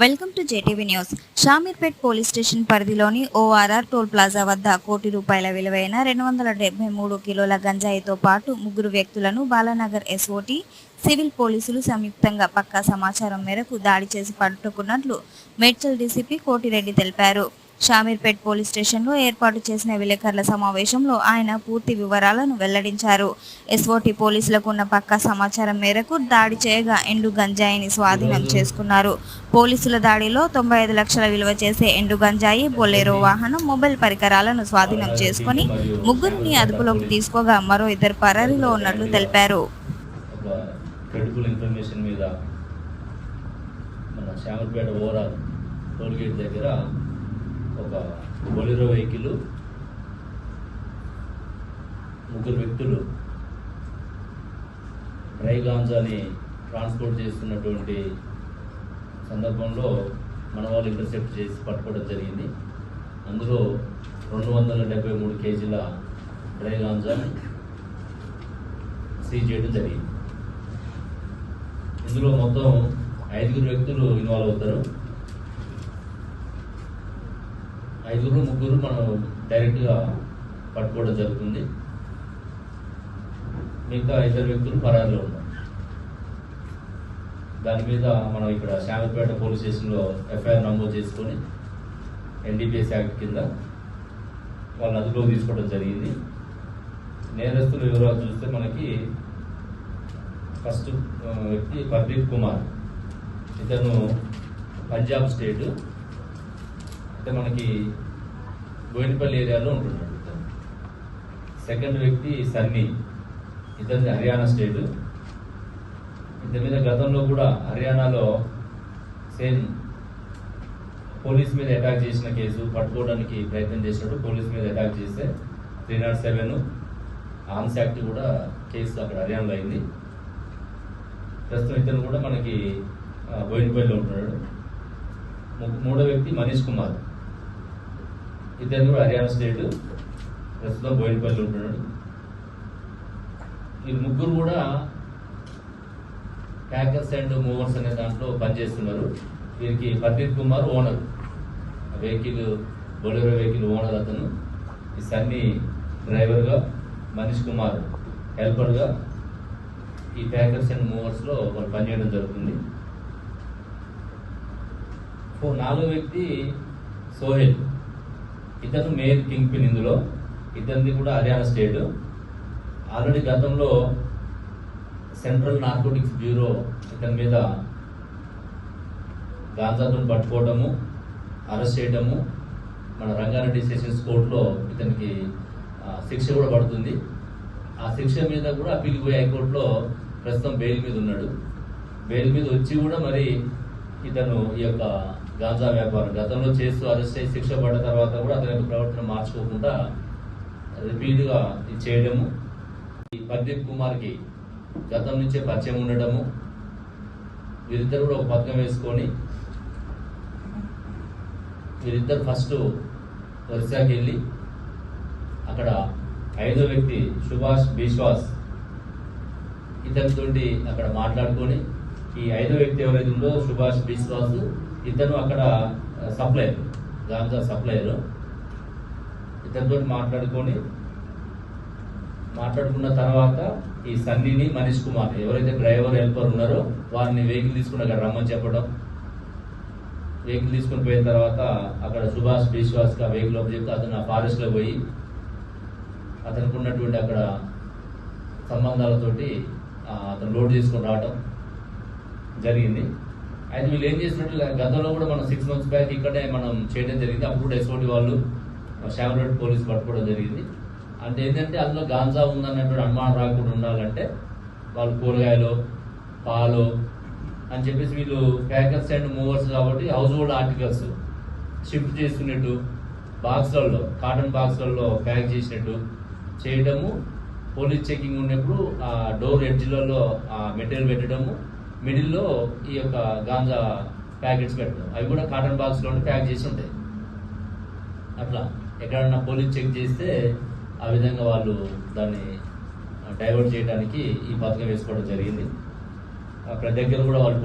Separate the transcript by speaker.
Speaker 1: Welcome to JTV news. Shamirpet police station పరిధిలోని ORR toll plaza వద్ద ₹1 కోటి విలువైన 273 కిలోల గంజాయితో పాటు ముగ్గురు వ్యక్తులను బాలానగర్ ఎస్ఓటీ, సివిల్ పోలీసులు సంయుక్తంగా పక్కా సమాచారం మేరకు దాడి చేసి పట్టుకున్నట్లు మేడ్చల్ డీసీపీ కోటిరెడ్డి తెలిపారు. షామీర్పేట్ పోలీస్ స్టేషన్లో ఏర్పాటు చేసిన విలేకరుల సమావేశంలో ఆయన పూర్తి వివరాలను వెల్లడించారు. ఎస్ఓటీ పోలీసులకు ఉన్న పక్కా సమాచారం మేరకు దాడి చేయగా ఎండు గంజాయిని స్వాధీనం చేసుకున్నారు. పోలీసుల దాడిలో 95 లక్షల విలువ చేసే ఎండు గంజాయి, బొలెరో వాహనం, మొబైల్ పరికరాలను స్వాధీనం చేసుకుని ముగ్గురిని అదుపులోకి తీసుకోగా మరో 2 పరారీలో ఉన్నట్లు తెలిపారు.
Speaker 2: ఒక బొలెరో వెహికల్, ముగ్గురు వ్యక్తులు డ్రై గాంజాని ట్రాన్స్పోర్ట్ చేస్తున్నటువంటి సందర్భంలో మన వాళ్ళు ఇంటర్సెప్ట్ చేసి పట్టుకోవడం జరిగింది. అందులో 273 కేజీల డ్రై గాంజాని సీజ్ చేయడం జరిగింది. ఇందులో మొత్తం 5 వ్యక్తులు ఇన్వాల్వ్ అవుతారు. 5 ముగ్గురు మనం డైరెక్ట్గా పట్టుకోవడం జరుగుతుంది. మిగతా 2 వ్యక్తులు పరారీలో ఉన్నారు. దాని మీద మనం ఇక్కడ షామీర్పేట పోలీస్ స్టేషన్లో ఎఫ్ఐఆర్ నమోదు చేసుకొని ఎన్డీపీఎస్ యాక్ట్ కింద వాళ్ళని అదుపులోకి తీసుకోవడం జరిగింది. నేరస్తుల వివరాలు చూస్తే మనకి ఫస్ట్ వ్యక్తి ప్రదీప్ కుమార్, ఇతను పంజాబ్ స్టేట్, అంటే మనకి బోయినపల్లి ఏరియాలో ఉంటున్నాడు. సెకండ్ వ్యక్తి సన్నీ, ఇతని హర్యానా స్టేట్. ఇతని మీద గతంలో కూడా హర్యానాలో సేమ్ పోలీస్ మీద అటాక్ చేసిన కేసు, పట్టుకోవడానికి ప్రయత్నం చేసినప్పుడు పోలీస్ మీద అటాక్ చేస్తే 307 ఆర్మ్స్ యాక్ట్ కూడా కేసు అక్కడ హర్యానాలో అయింది. ప్రస్తుతం ఇతను కూడా మనకి బోయినపల్లిలో ఉంటున్నాడు. మూడో వ్యక్తి మనీష్ కుమార్, ఇతను కూడా హర్యానా స్టేట్, ప్రస్తుతం బోయినపల్లి ఉంటున్నాడు. ఈ ముగ్గురు కూడా ప్యాకర్స్ అండ్ మూవర్స్ అనే దాంట్లో పనిచేస్తున్నారు. వీరికి Pradeep Kumar owner, vehicle Bolero vehicle owner అతను. ఈ సన్నీ డ్రైవర్గా, మనీష్ కుమార్ హెల్పర్గా ఈ ప్యాకర్స్ అండ్ మూవర్స్లో వాళ్ళు పనిచేయడం జరుగుతుంది. నాలుగో వ్యక్తి సోహెల్, ఇతను మెయిన్ కింగ్ పిన్. ఇందులో ఇతనిది కూడా హర్యానా స్టేట్. ఆల్రెడీ గతంలో సెంట్రల్ నార్కోటిక్స్ బ్యూరో ఇతని మీద గాంజాతో పట్టుకోవడము, అరెస్ట్ చేయడము, మన రంగారెడ్డి సెషన్స్ కోర్టులో ఇతనికి శిక్ష కూడా పడుతుంది. ఆ శిక్ష మీద కూడా అప్పీల్ పోయి హైకోర్టులో ప్రస్తుతం బెయిల్ మీద ఉన్నాడు. బెయిల్ మీద వచ్చి కూడా మరి ఇతను ఈ యొక్క గాంజా వ్యాపారం గతంలో చేస్తూ అరెస్ట్ అయ్యి శిక్ష పడ్డ తర్వాత కూడా అతని యొక్క ప్రవర్తన మార్చుకోకుండా రిపీట్గా ఇది చేయడము. ఈ ప్రదీప్ కుమార్కి గతం నుంచే పరిచయం ఉండడము. వీరిద్దరు కూడా ఒక పథకం వేసుకొని వీరిద్దరు ఫస్ట్ ఒరిస్సాకి వెళ్ళి అక్కడ 5వ వ్యక్తి సుభాష్ బిశ్వాస్, ఇతనితోటి అక్కడ మాట్లాడుకొని ఈ 5వ వ్యక్తి ఎవరైతే ఉందో సుభాష్ బిశ్వాస్, ఇతను అక్కడ సప్లయర్, గాంజా సప్లయర్. ఇతనితో మాట్లాడుకున్న తర్వాత ఈ సన్నీని, మనీష్ కుమార్ ఎవరైతే డ్రైవర్ హెల్పర్ ఉన్నారో వారిని వెహికల్ తీసుకుని అక్కడ రమ్మని చెప్పడం. వెహికల్ తీసుకుని పోయిన తర్వాత అక్కడ సుభాష్ బిశ్వాస్ గా వెహికల్ ఒక చెప్తే అతను ఆ ఫారెస్ట్ లో పోయి అతనికి ఉన్నటువంటి అక్కడ సంబంధాలతోటి అతను లోడ్ చేసుకుని రావడం జరిగింది. అయితే వీళ్ళు ఏం చేసినట్టు గతంలో కూడా మనం 6 months బ్యాక్ ఇక్కడే మనం చేయడం జరిగింది. అప్పుడు ఎస్ఓటి వాళ్ళు షామీర్పేట పోలీసు పట్టుకోవడం జరిగింది. అంటే ఏంటంటే అందులో గాంజా ఉందన్నటువంటి అనుమానం రాకుండా ఉండాలంటే వాళ్ళు కూరగాయలు, పాలు అని చెప్పేసి వీళ్ళు ప్యాకర్స్ అండ్ మూవర్స్ కాబట్టి హౌస్ హోల్డ్ ఆర్టికల్స్ షిఫ్ట్ చేసుకున్నట్టు బాక్స్లలో, కాటన్ బాక్స్లలో ప్యాక్ చేసినట్టు చేయడము. పోలీస్ చెకింగ్ ఉన్నప్పుడు ఆ డోర్ ఎడ్జ్లలో ఆ మెటీరియల్ పెట్టడము, మిడిల్లో ఈ యొక్క గాంజా ప్యాకెట్స్ పెట్టడం. అవి కూడా కాటన్ బాక్స్లో ప్యాక్ చేసి ఉంటాయి. అట్లా ఎక్కడన్నా పోలీస్ చెక్ చేస్తే ఆ విధంగా వాళ్ళు దాన్ని డైవర్ట్ చేయడానికి ఈ పథకం వేసుకోవడం జరిగింది. అక్కడ దగ్గర కూడా వాళ్ళు